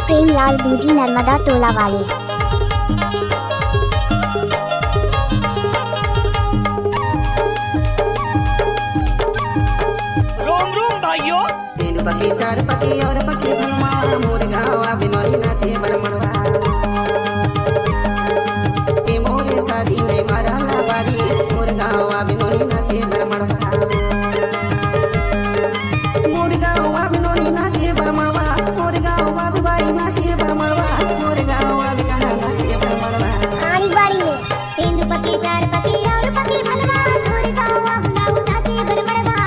प्रेमलाल दूधी नर्मदा टोला वाले। रोम रोम भाइयों। तीन पकी चार पकी और पकी भलवा मोर गावा बिनोरी नाचे बड़मड़वा के मोरे शादी नहीं मारा ना बारी मोर गावा बिनोरी नाचे बड़मड़वा मोर गावा बिनोरी नाचे बड़मड़वा मोर गावा बिबाई नाचे बड़मड़वा मोर गावा बिकहा नाचे बड़मड़वा आरी बारी में तीन पकी चार पकी और पकी भलवा मोर गावा गाँव नाचे बड़मड़वा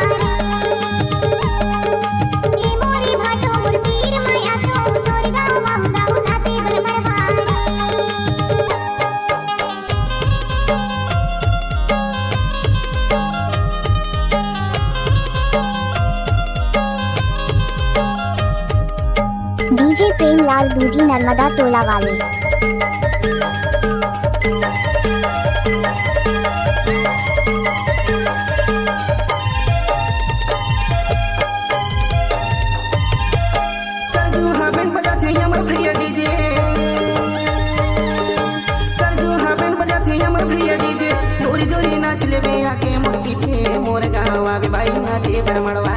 ई मोरी भाटो मोर पीर माया तो मोर गावा गाँव नाचे बड़मड़वा। डीजे प्रेमलाल दूधी नर्मदा टोला वाले। सरजू हाबेन बजाते यमर भैया डीजे सरजू हाबेन बजाते यमर भैया डीजे जोरी जोरी नाच लेबे आके मोर पीछे मोर गावा बिबाई नाचे बड़मड़वा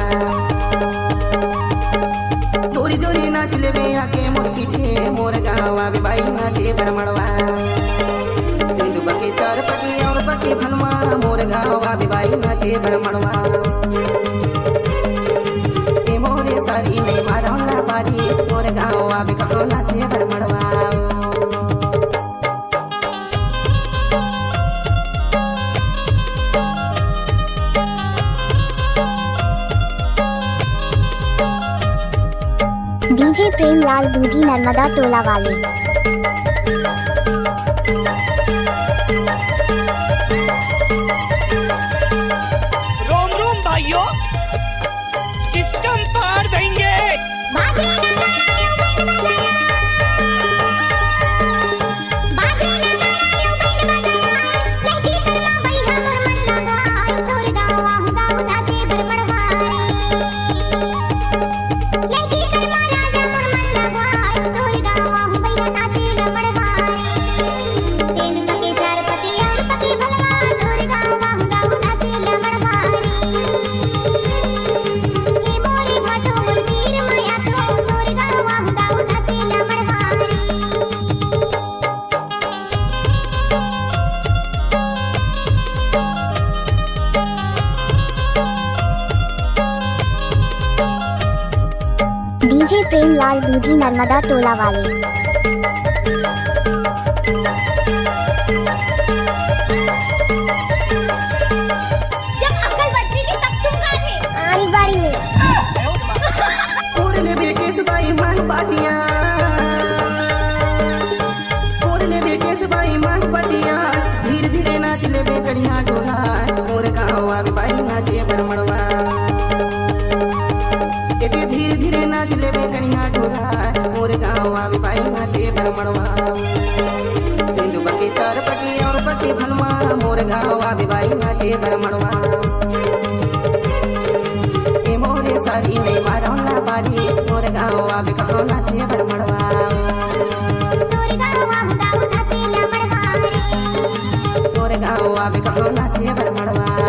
जोरी जोरी नाच लेबे आके मोर पीछे मोर गावा बिबाई नाचे बड़मड़वा तीन पकी चार पकी और पकी भलवा मोर गावा बिबाई नाचे बड़मड़वा के मोरे सारी नहीं मारा ना बारी मोर गावा बिकहा नाचे बड़मड़वा। डीजे प्रेमलाल दूधी नर्मदा टोला वाले। रोम रोम भाइयों। सिस्टम पार देंगे। डीजे प्रेमलाल दूधी नर्मदा टोला वाले। जब अक्ल बजती थी तब तुम कहाँ थे? आरी बारी में और ले बेके सुबाई मान पाटिया और ले बेके सुबाई मान पाटिया धीरे धीरे नाच ले बेकड़िया ढोला मोर गावा बिबाई नाचे बड़मड़वा धीरे धीरे नाच ले बेकड़िया ढोला मोर गावा बिबाई नाचे बड़मड़वा तीन पकी चार पकी और पकी भलवा मोर गावा बिबाई नाचे बड़मड़वा के मोरे सारी नहीं मारा ना बारी मोर गावा बिकहा नाचे बड़मड़वा मोर गावा बिकहा नाचे बड़मड़वा।